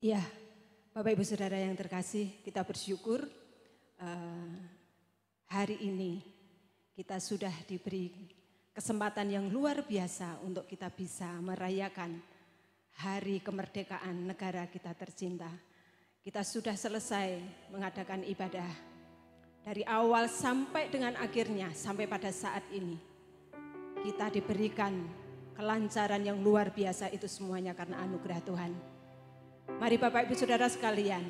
Ya, Bapak Ibu Saudara yang terkasih, kita bersyukur hari ini kita sudah diberi kesempatan yang luar biasa untuk kita bisa merayakan hari kemerdekaan negara kita tercinta. Kita sudah selesai mengadakan ibadah dari awal sampai dengan akhirnya, sampai pada saat ini. Kita diberikan kelancaran yang luar biasa, itu semuanya karena anugerah Tuhan. Mari Bapak Ibu Saudara sekalian,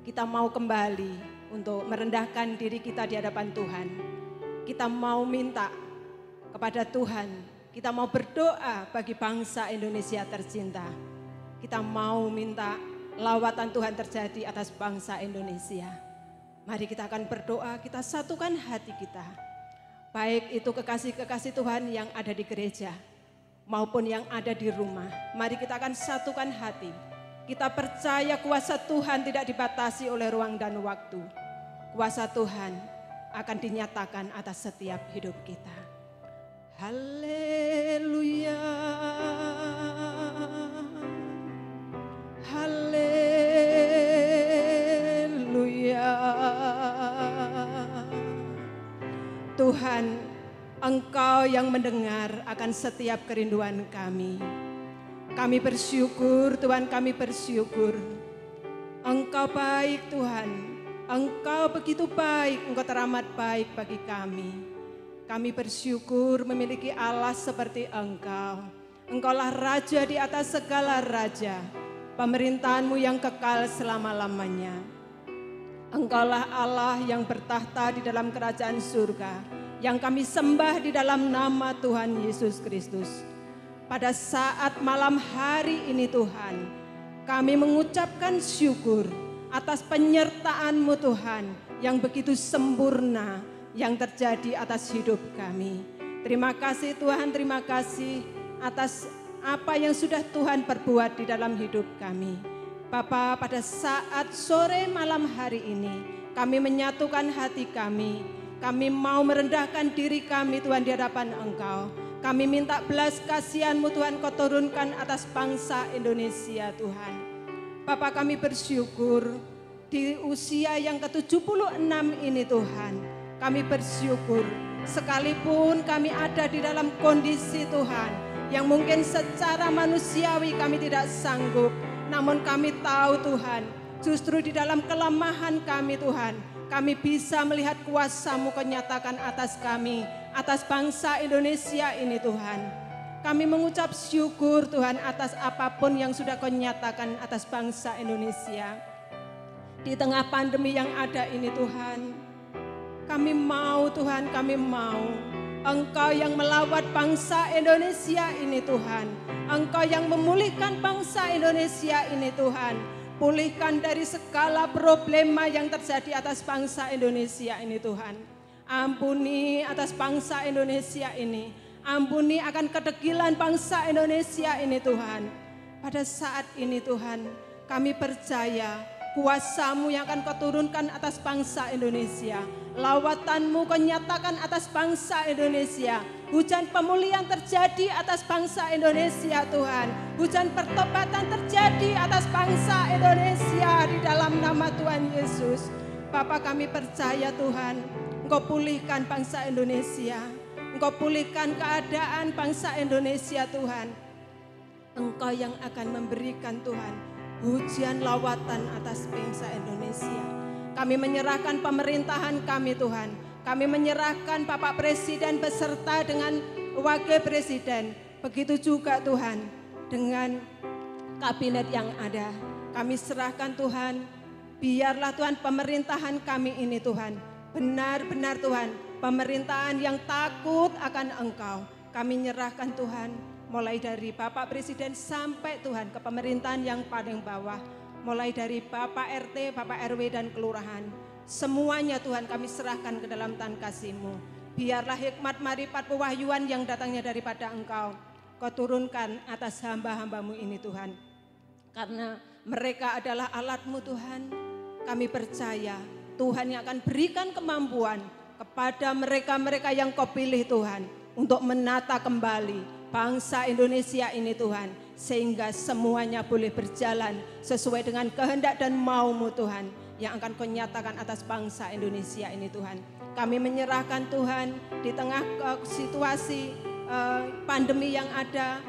kita mau kembali untuk merendahkan diri kita di hadapan Tuhan. Kita mau minta kepada Tuhan, kita mau berdoa bagi bangsa Indonesia tercinta. Kita mau minta lawatan Tuhan terjadi atas bangsa Indonesia. Mari kita akan berdoa, kita satukan hati kita. Baik itu kekasih-kekasih Tuhan yang ada di gereja maupun yang ada di rumah. Mari kita akan satukan hati. Kita percaya kuasa Tuhan tidak dibatasi oleh ruang dan waktu. Kuasa Tuhan akan dinyatakan atas setiap hidup kita. Haleluya. Haleluya. Tuhan, Engkau yang mendengar akan setiap kerinduan kami. Kami bersyukur, Tuhan, kami bersyukur. Engkau baik, Tuhan. Engkau begitu baik, Engkau teramat baik bagi kami. Kami bersyukur memiliki Allah seperti Engkau. Engkaulah Raja di atas segala raja. Pemerintahan-Mu yang kekal selama-lamanya. Engkaulah Allah yang bertahta di dalam kerajaan surga, yang kami sembah di dalam nama Tuhan Yesus Kristus. Pada saat malam hari ini Tuhan, kami mengucapkan syukur atas penyertaan-Mu Tuhan yang begitu sempurna yang terjadi atas hidup kami. Terima kasih Tuhan, terima kasih atas apa yang sudah Tuhan perbuat di dalam hidup kami. Bapa, pada saat sore malam hari ini, kami menyatukan hati kami. Kami mau merendahkan diri kami Tuhan di hadapan Engkau. Kami minta belas kasihan-Mu Tuhan, Kau turunkan atas bangsa Indonesia Tuhan. Bapa, kami bersyukur di usia yang ke-76 ini Tuhan. Kami bersyukur sekalipun kami ada di dalam kondisi Tuhan yang mungkin secara manusiawi kami tidak sanggup. Namun kami tahu Tuhan, justru di dalam kelemahan kami Tuhan, kami bisa melihat kuasa-Mu Kau nyatakan atas kami, atas bangsa Indonesia ini Tuhan. Kami mengucap syukur Tuhan atas apapun yang sudah Kau nyatakan atas bangsa Indonesia. Di tengah pandemi yang ada ini Tuhan, kami mau Tuhan, kami mau Engkau yang melawat bangsa Indonesia ini Tuhan. Engkau yang memulihkan bangsa Indonesia ini Tuhan. Pulihkan dari segala problema yang terjadi atas bangsa Indonesia ini Tuhan. Ampuni atas bangsa Indonesia ini. Ampuni akan kedegilan bangsa Indonesia ini Tuhan. Pada saat ini Tuhan, kami percaya kuasa-Mu yang akan Kau turunkan atas bangsa Indonesia. Lawatan-Mu Kau nyatakan atas bangsa Indonesia. Hujan pemulihan terjadi atas bangsa Indonesia Tuhan. Hujan pertobatan terjadi atas bangsa Indonesia di dalam nama Tuhan Yesus. Bapa, kami percaya Tuhan, Engkau pulihkan bangsa Indonesia. Engkau pulihkan keadaan bangsa Indonesia Tuhan. Engkau yang akan memberikan Tuhan hujan lawatan atas bangsa Indonesia. Kami menyerahkan pemerintahan kami Tuhan. Kami menyerahkan Bapak Presiden beserta dengan Wakil Presiden. Begitu juga Tuhan dengan kabinet yang ada. Kami serahkan Tuhan, biarlah Tuhan pemerintahan kami ini Tuhan. Benar-benar Tuhan, pemerintahan yang takut akan Engkau. Kami nyerahkan Tuhan, mulai dari Bapak Presiden sampai Tuhan ke pemerintahan yang paling bawah. Mulai dari Bapak RT, Bapak RW dan kelurahan. Semuanya Tuhan kami serahkan ke dalam tangan kasih-Mu. Biarlah hikmat marifat pewahyuan yang datangnya daripada Engkau, Kau turunkan atas hamba-hamba-Mu ini Tuhan. Karena mereka adalah alat-Mu Tuhan. Kami percaya Tuhan yang akan berikan kemampuan kepada mereka-mereka yang Kau pilih Tuhan. Untuk menata kembali bangsa Indonesia ini Tuhan. sehingga semuanya boleh berjalan sesuai dengan kehendak dan mau-Mu Tuhan yang akan Kau nyatakan atas bangsa Indonesia ini Tuhan. Kami menyerahkan Tuhan di tengah situasi pandemi yang ada,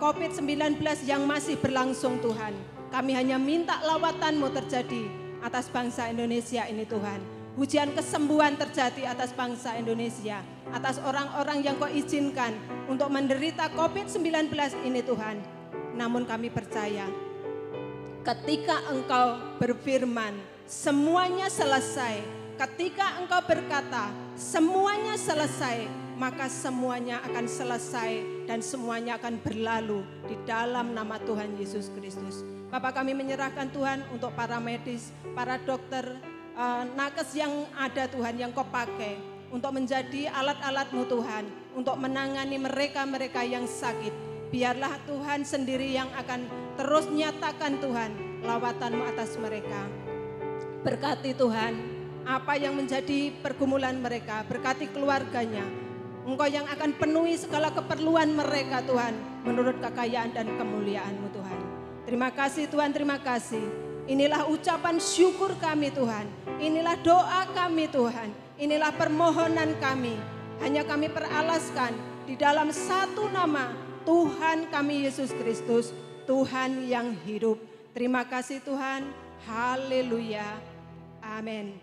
COVID-19 yang masih berlangsung Tuhan. Kami hanya minta lawatan-Mu terjadi atas bangsa Indonesia ini Tuhan. Hujan kesembuhan terjadi atas bangsa Indonesia, atas orang-orang yang Kau izinkan untuk menderita COVID-19 ini Tuhan. Namun kami percaya ketika Engkau berfirman semuanya selesai, ketika Engkau berkata semuanya selesai, maka semuanya akan selesai dan semuanya akan berlalu di dalam nama Tuhan Yesus Kristus. Bapak, kami menyerahkan Tuhan untuk para medis, para dokter, nakes yang ada Tuhan yang Kau pakai untuk menjadi alat-alat-Mu Tuhan untuk menangani mereka-mereka yang sakit. Biarlah Tuhan sendiri yang akan terus nyatakan Tuhan lawatan-Mu atas mereka. Berkati Tuhan apa yang menjadi pergumulan mereka, berkati keluarganya. Engkau yang akan penuhi segala keperluan mereka Tuhan menurut kekayaan dan kemuliaan-Mu Tuhan. Terima kasih Tuhan, terima kasih. Inilah ucapan syukur kami Tuhan. Inilah doa kami Tuhan. Inilah permohonan kami. Hanya kami peralaskan di dalam satu nama Tuhan kami Yesus Kristus, Tuhan yang hidup. Terima kasih Tuhan. Haleluya. Amin.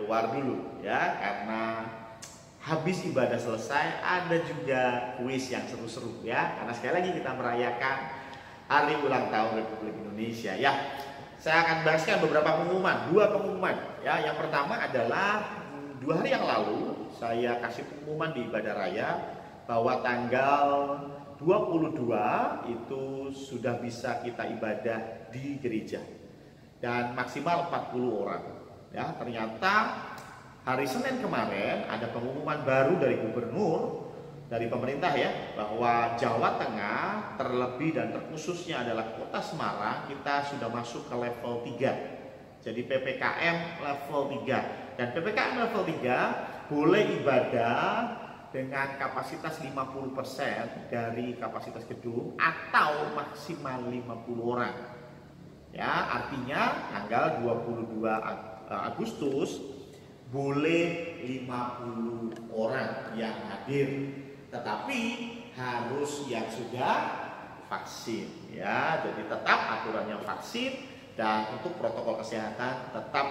keluar dulu ya, karena habis ibadah selesai ada juga kuis yang seru-seru ya, karena sekali lagi kita merayakan hari ulang tahun Republik Indonesia ya. Saya akan bahaskan beberapa pengumuman, 2 pengumuman ya. Yang pertama adalah 2 hari yang lalu saya kasih pengumuman di ibadah raya bahwa tanggal 22 itu sudah bisa kita ibadah di gereja dan maksimal 40 orang ya. Ternyata hari Senin kemarin ada pengumuman baru dari gubernur, dari pemerintah ya, bahwa Jawa Tengah terlebih dan terkhususnya adalah Kota Semarang kita sudah masuk ke level 3. Jadi PPKM level 3. Dan PPKM level 3 boleh ibadah dengan kapasitas 50% dari kapasitas gedung atau maksimal 50 orang. Ya, artinya tanggal 22 Agustus boleh 50 orang yang hadir, tetapi harus yang sudah vaksin ya. Jadi tetap aturannya vaksin dan untuk protokol kesehatan tetap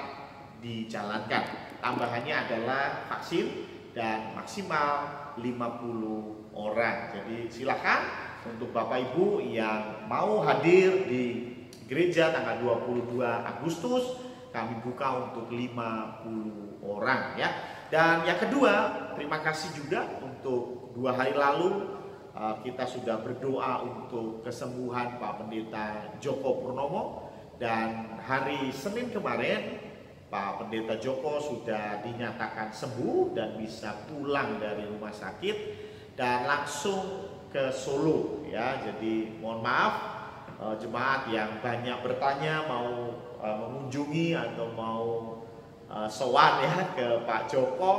dijalankan. Tambahannya adalah vaksin dan maksimal 50 orang. Jadi silakan untuk Bapak Ibu yang mau hadir di gereja tanggal 22 Agustus kami buka untuk 50 orang ya. Dan yang kedua, terima kasih juga untuk 2 hari lalu kita sudah berdoa untuk kesembuhan Pak Pendeta Joko Purnomo, dan hari Senin kemarin Pak Pendeta Joko sudah dinyatakan sembuh dan bisa pulang dari rumah sakit dan langsung ke Solo ya. Jadi mohon maaf jemaat yang banyak bertanya mau mengunjungi atau mau sowan ya ke Pak Joko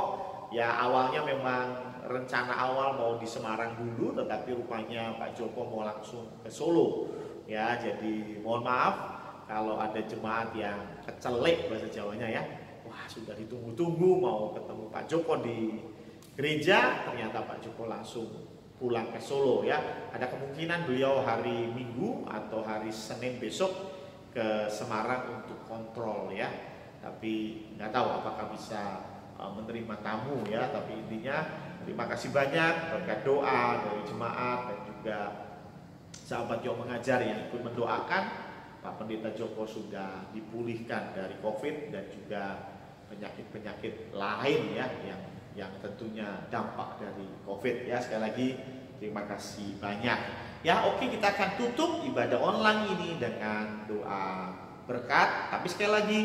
ya. Awalnya memang rencana awal mau di Semarang dulu, tetapi rupanya Pak Joko mau langsung ke Solo ya. Jadi mohon maaf kalau ada jemaat yang kecelek bahasa Jawanya ya, wah sudah ditunggu-tunggu mau ketemu Pak Joko di gereja, ternyata Pak Joko langsung pulang ke Solo ya. Ada kemungkinan beliau hari Minggu atau hari Senin besok ke Semarang untuk kontrol ya, tapi nggak tahu apakah bisa menerima tamu ya. Tapi intinya terima kasih banyak berkat doa dari jemaat dan juga sahabat yang mengajar yang ikut mendoakan. Pak Pendeta Joko sudah dipulihkan dari COVID dan juga penyakit-penyakit lain ya yang tentunya dampak dari COVID ya. Sekali lagi terima kasih banyak ya. Oke, kita akan tutup ibadah online ini dengan doa berkat, tapi sekali lagi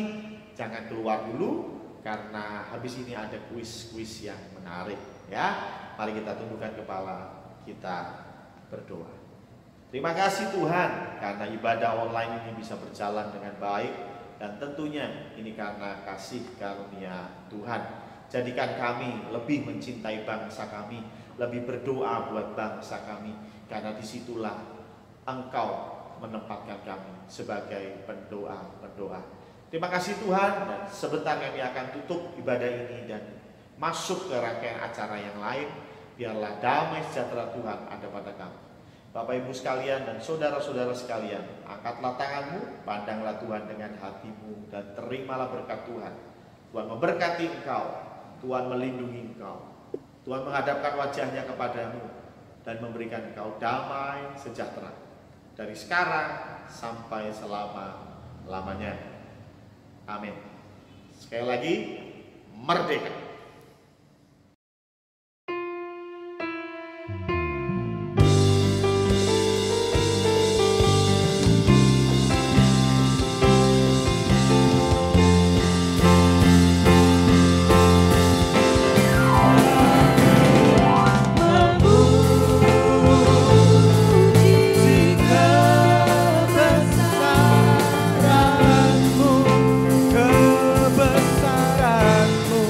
jangan keluar dulu karena habis ini ada kuis-kuis yang menarik ya. Mari kita tundukkan kepala, kita berdoa. Terima kasih Tuhan karena ibadah online ini bisa berjalan dengan baik, dan tentunya ini karena kasih karunia Tuhan. Jadikan kami lebih mencintai bangsa kami, lebih berdoa buat bangsa kami, karena disitulah Engkau menempatkan kami sebagai pendoa-pendoa. Terima kasih Tuhan, dan sebentar kami akan tutup ibadah ini dan masuk ke rangkaian acara yang lain. Biarlah damai sejahtera Tuhan ada pada kami. Bapak Ibu sekalian dan saudara-saudara sekalian, angkatlah tanganmu, pandanglah Tuhan dengan hatimu, dan terimalah berkat Tuhan. Tuhan memberkati engkau, Tuhan melindungi engkau, Tuhan menghadapkan wajahnya kepadamu dan memberikan engkau damai sejahtera dari sekarang sampai selama-lamanya. Amin. Sekali lagi, merdeka. Kebesaranmu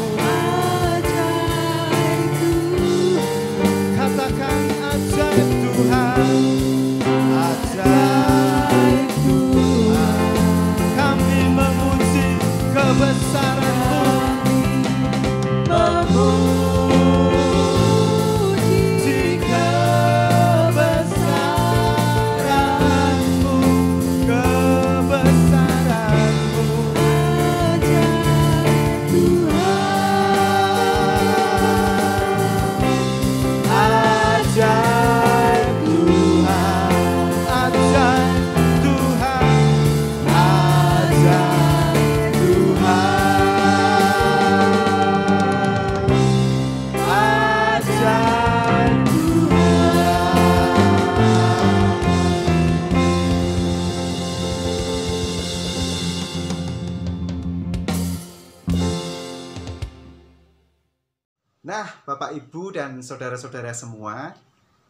Bapak, Ibu, dan saudara-saudara semua,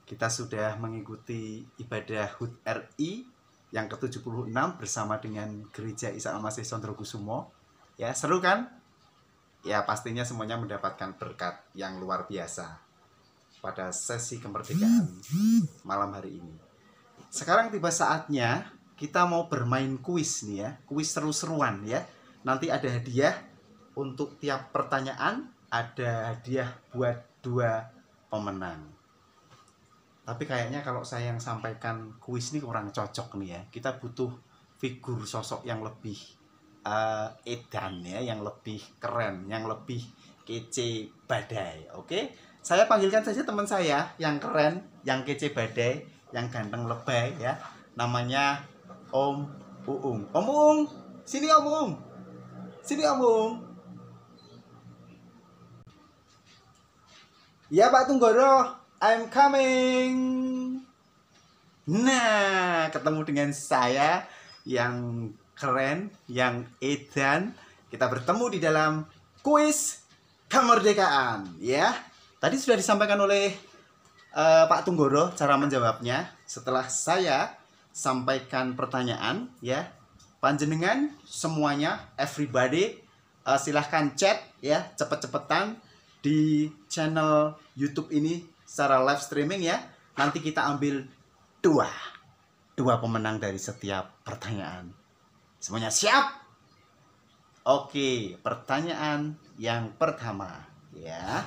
kita sudah mengikuti ibadah HUT RI yang ke-76 bersama dengan Gereja Isa Al-Masih Sondrokusumo. Ya, seru kan? Ya, pastinya semuanya mendapatkan berkat yang luar biasa pada sesi kemerdekaan malam hari ini. Sekarang tiba saatnya kita mau bermain kuis nih ya, kuis seru-seruan ya. Nanti ada hadiah untuk tiap pertanyaan, ada hadiah buat 2 pemenang. Tapi kayaknya kalau saya yang sampaikan kuis ini kurang cocok nih ya. Kita butuh figur sosok yang lebih edan ya, yang lebih keren, yang lebih kece badai. Oke? Saya panggilkan saja teman saya yang keren, yang kece badai, yang ganteng lebay ya. Namanya Om Uung. Om Uung, sini Om Uung. Sini Om Uung. Ya Pak Tunggoro, I'm coming. Nah, ketemu dengan saya yang keren, yang edan. Kita bertemu di dalam kuis kemerdekaan ya. Tadi sudah disampaikan oleh Pak Tunggoro cara menjawabnya. Setelah saya sampaikan pertanyaan ya, panjenengan semuanya, everybody, silahkan chat ya, cepet-cepetan di channel YouTube ini secara live streaming ya. Nanti kita ambil dua pemenang dari setiap pertanyaan. Semuanya siap? Oke, pertanyaan yang pertama ya.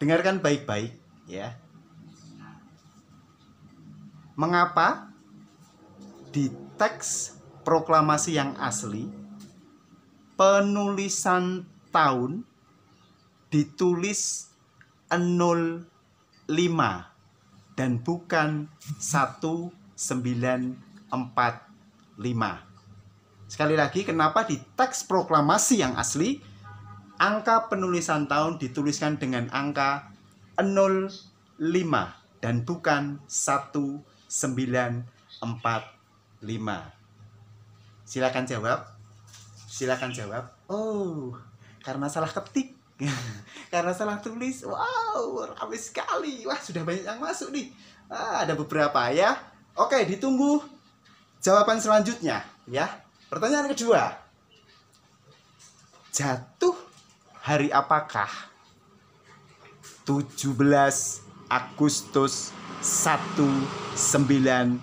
Dengarkan baik-baik ya. Mengapa di teks proklamasi yang asli penulisan tahun ditulis 05 dan bukan 1945? Sekali lagi, kenapa di teks proklamasi yang asli angka penulisan tahun dituliskan dengan angka 05 dan bukan 1945? Silakan jawab. Silakan jawab. Oh, karena salah ketik. Karena salah tulis. Wow, ramai sekali. Wah, sudah banyak yang masuk nih. Ada beberapa ya. Oke, ditunggu jawaban selanjutnya ya. Pertanyaan kedua. Jatuh hari apakah 17 Agustus 1945?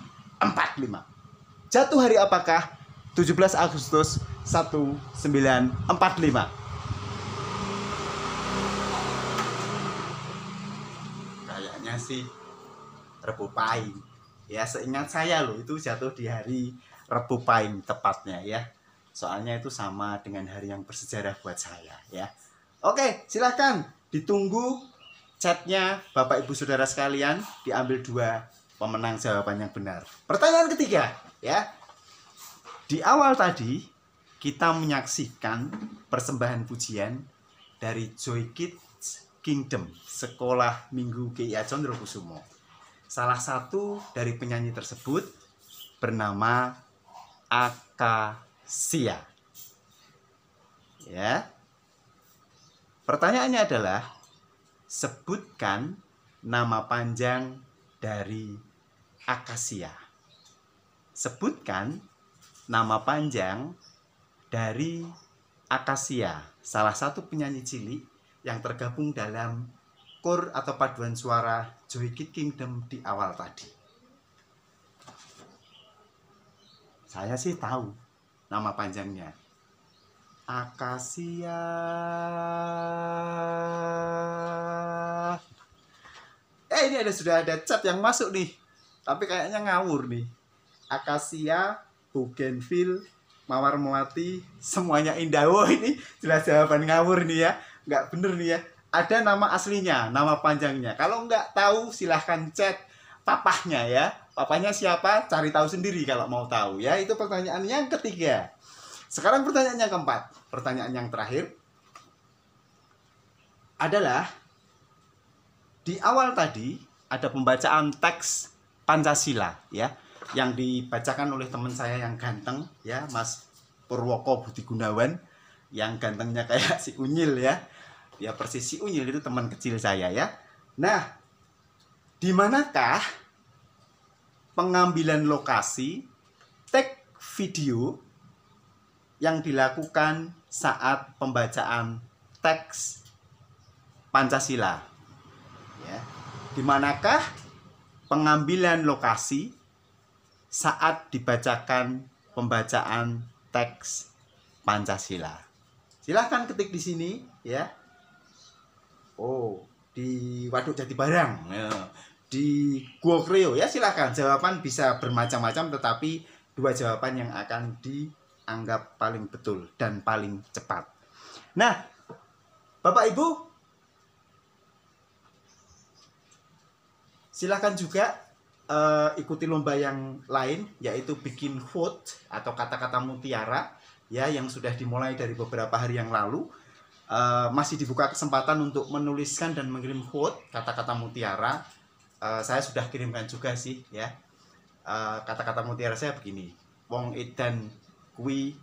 Jatuh hari apakah 17 Agustus 1945? Kayaknya sih Rebo Pahing. Ya, seingat saya loh itu jatuh di hari Rebo Pahing tepatnya ya. Soalnya itu sama dengan hari yang bersejarah buat saya ya. Oke, silakan ditunggu chatnya Bapak Ibu Saudara sekalian, diambil 2 pemenang jawaban yang benar. Pertanyaan ketiga ya. Di awal tadi kita menyaksikan persembahan pujian dari Joy Kids Kingdom, Sekolah Minggu GIA Condrokusumo. Salah satu dari penyanyi tersebut bernama Akasia. Ya. Pertanyaannya adalah, sebutkan nama panjang dari Akasia. Sebutkan nama panjang dari Akasia, salah satu penyanyi cilik yang tergabung dalam kor atau paduan suara Joy Kids Kingdom di awal tadi. Saya sih tahu nama panjangnya. Akasia. Ini sudah ada chat yang masuk nih. Tapi kayaknya ngawur nih. Akasia, Bougainville, Mawar Melati, semuanya indah. Oh, ini jelas jawaban ngawur nih ya. Nggak bener nih ya. Ada nama aslinya, nama panjangnya. Kalau nggak tahu silahkan chat papahnya ya. Papahnya siapa? Cari tahu sendiri kalau mau tahu ya. Itu pertanyaan yang ketiga. Sekarang pertanyaan yang keempat. Pertanyaan yang terakhir adalah, di awal tadi ada pembacaan teks Pancasila ya, yang dibacakan oleh teman saya yang ganteng ya, Mas Purwoko Budi Gunawan, yang gantengnya kayak si Unyil ya. Ya persis si Unyil itu teman kecil saya ya. Nah, di manakah pengambilan lokasi tag video yang dilakukan saat pembacaan teks Pancasila? Ya. Di manakah pengambilan lokasi saat dibacakan pembacaan teks Pancasila? Silahkan ketik di sini ya. Oh, di Waduk Jatibarang, ya. Di Gua Kreo ya, silahkan. Jawaban bisa bermacam-macam, tetapi dua jawaban yang akan dianggap paling betul dan paling cepat. Nah, Bapak Ibu, silahkan juga ikuti lomba yang lain, yaitu bikin quote atau kata-kata mutiara ya, yang sudah dimulai dari beberapa hari yang lalu. Masih dibuka kesempatan untuk menuliskan dan mengirim quote kata-kata mutiara. Saya sudah kirimkan juga sih ya. Kata-kata mutiara saya begini: wong edan kui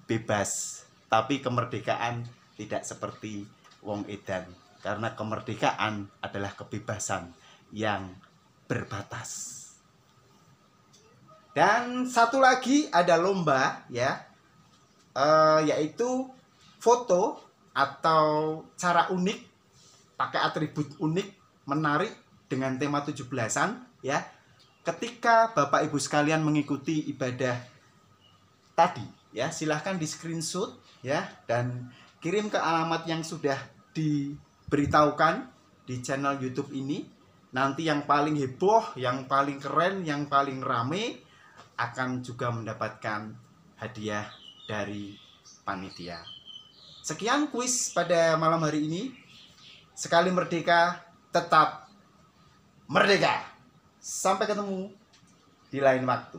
bebas, tapi kemerdekaan tidak seperti wong edan, karena kemerdekaan adalah kebebasan yang berbatas. Dan satu lagi ada lomba ya, yaitu foto atau cara unik, pakai atribut unik, menarik dengan tema 17-an ya. Ketika Bapak Ibu sekalian mengikuti ibadah tadi ya, silahkan di screenshot ya dan kirim ke alamat yang sudah diberitahukan di channel YouTube ini. Nanti yang paling heboh, yang paling keren, yang paling rame akan juga mendapatkan hadiah dari panitia. Sekian kuis pada malam hari ini. Sekali merdeka, tetap merdeka. Sampai ketemu di lain waktu.